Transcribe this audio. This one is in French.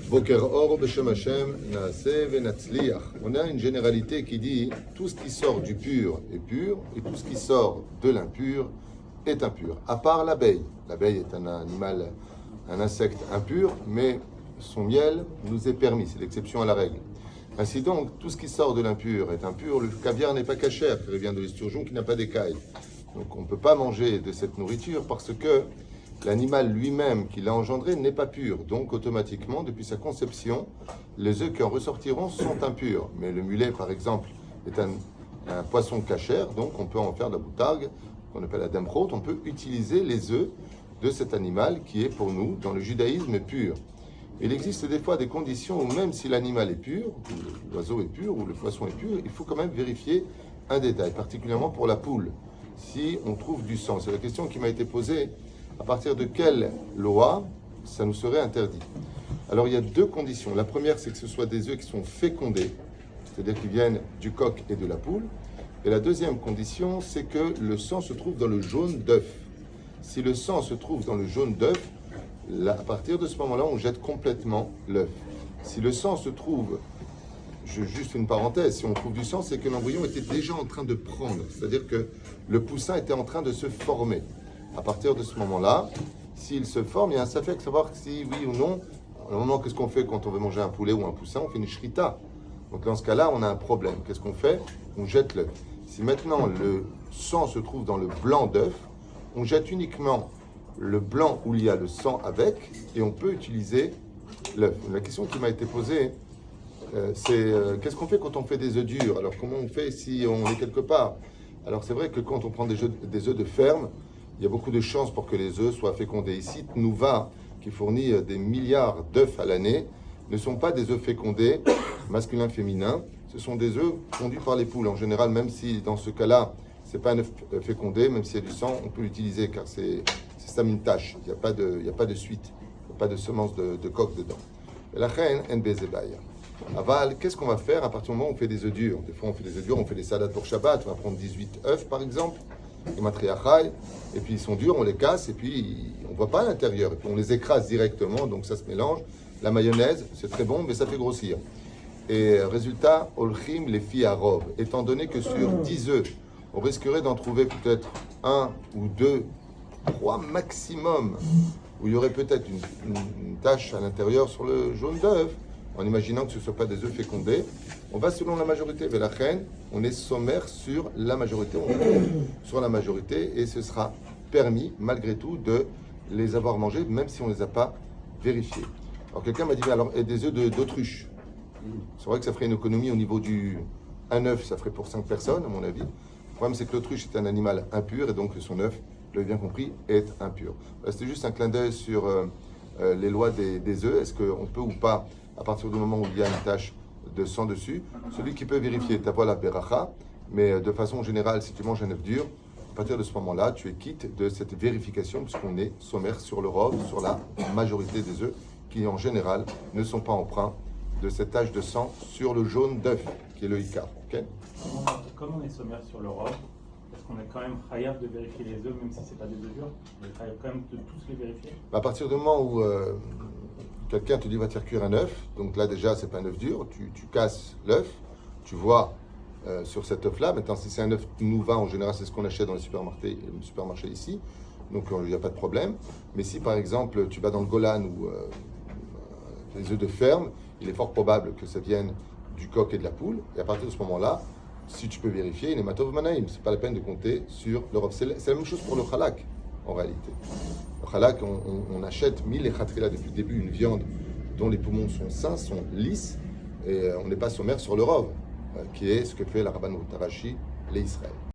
Boker Or Beshem Hashem Naaseh Venatzliach. On a une généralité qui dit tout ce qui sort du pur est pur et tout ce qui sort de l'impur est impur. À part l'abeille. L'abeille est un animal, un insecte impur, mais son miel nous est permis. C'est l'exception à la règle. Ainsi donc, tout ce qui sort de l'impur est impur. Le caviar n'est pas cachère, car il vient de l'esturgeon qui n'a pas d'écailles. Donc on ne peut pas manger de cette nourriture parce que l'animal lui-même qui l'a engendré n'est pas pur. Donc automatiquement, depuis sa conception, les œufs qui en ressortiront sont impurs. Mais le mulet, par exemple, est un poisson cachère, donc on peut en faire de la boutargue, qu'on appelle la demrot. On peut utiliser les œufs de cet animal qui est pour nous, dans le judaïsme, pur. Il existe des fois des conditions où même si l'animal est pur, ou l'oiseau est pur, ou le poisson est pur, il faut quand même vérifier un détail, particulièrement pour la poule. Si on trouve du sang, c'est la question qui m'a été posée, à partir de quelle loi ça nous serait interdit? Alors il y a deux conditions. La première, c'est que ce soit des œufs qui sont fécondés, c'est-à-dire qui viennent du coq et de la poule. Et la deuxième condition, c'est que le sang se trouve dans le jaune d'œuf. Si le sang se trouve dans le jaune d'œuf, à partir de ce moment-là, on jette complètement l'œuf. Si le sang se trouve, juste une parenthèse, si on trouve du sang, c'est que l'embryon était déjà en train de prendre, c'est-à-dire que le poussin était en train de se former. À partir de ce moment-là, s'il se forme, il y a un safek de savoir si oui ou non. Alors non, qu'est-ce qu'on fait quand on veut manger un poulet ou un poussin? On fait une shrita. Donc dans ce cas-là, on a un problème. Qu'est-ce qu'on fait? On jette l'œuf. Si maintenant le sang se trouve dans le blanc d'œuf, on jette uniquement le blanc où il y a le sang avec, et on peut utiliser l'œuf. La question qui m'a été posée, c'est qu'est-ce qu'on fait quand on fait des œufs durs? Alors comment on fait si on est quelque part? Alors c'est vrai que quand on prend des œufs de ferme, il y a beaucoup de chances pour que les œufs soient fécondés. Ici, Tnuva, qui fournit des milliards d'œufs à l'année, ne sont pas des œufs fécondés, masculins, féminins. Ce sont des œufs pondus par les poules. En général, même si dans ce cas-là, ce n'est pas un œuf fécondé, même s'il y a du sang, on peut l'utiliser car c'est ça une tâche. Il n'y a pas de suite, il n'y a pas de semence de coq dedans. La reine, NBZBaya. Aval, qu'est-ce qu'on va faire à partir du moment où on fait des œufs durs? Des fois, on fait des œufs durs, on fait des salades pour Shabbat, on va prendre 18 œufs par exemple, et puis ils sont durs, on les casse, et puis on ne voit pas à l'intérieur, et puis on les écrase directement, donc ça se mélange. La mayonnaise, c'est très bon, mais ça fait grossir. Et résultat, Olchim les filles à robe. Étant donné que sur 10 œufs, on risquerait d'en trouver peut-être 1 ou 2, 3 maximum, où il y aurait peut-être une tache à l'intérieur sur le jaune d'œuf, en imaginant que ce ne soit pas des œufs fécondés. On va selon la majorité. Velachen, on est sommaire sur la majorité, on compte sur la majorité, et ce sera permis, malgré tout, de les avoir mangés, même si on ne les a pas vérifiés. Alors quelqu'un m'a dit, mais alors, et des œufs d'autruche? C'est vrai que ça ferait une économie au niveau un œuf, ça ferait pour 5 personnes, à mon avis. Le problème, c'est que l'autruche est un animal impur, et donc son œuf, vous l'avez bien compris, est impur. C'était juste un clin d'œil sur les lois des œufs. Est-ce qu'on peut ou pas, à partir du moment où il y a une tache de sang dessus, celui qui peut vérifier, ta la beracha, mais de façon générale, si tu manges un œuf dur, à partir de ce moment-là, tu es quitte de cette vérification, puisqu'on est sommaire sur le rove, sur la majorité des œufs, qui en général ne sont pas empreints de cette tache de sang sur le jaune d'œuf, qui est le icar. Okay? Comme on est sommaire sur le rove, est-ce qu'on est quand même chayav de vérifier les œufs, même si ce n'est pas des œufs durs? On est chayav quand même de tous les vérifier? À partir du moment où quelqu'un te dit va te faire cuire un œuf, donc là déjà c'est pas un œuf dur, tu casses l'œuf, tu vois sur cet œuf-là. Maintenant si c'est un œuf nouveau, en général c'est ce qu'on achète dans les supermarchés ici, donc il n'y a pas de problème. Mais si par exemple tu vas dans le Golan ou les œufs de ferme, il est fort probable que ça vienne du coq et de la poule, et à partir de ce moment-là, si tu peux vérifier, il est matov manaïm, c'est pas la peine de compter sur l'Europe. C'est la même chose pour le halak, en réalité. Le halak, on achète 1000 et khatrila depuis le début, une viande dont les poumons sont sains, sont lisses, et on n'est pas sommaire sur le rov, qui est ce que fait la Rabbanou Tarashi, les Israël.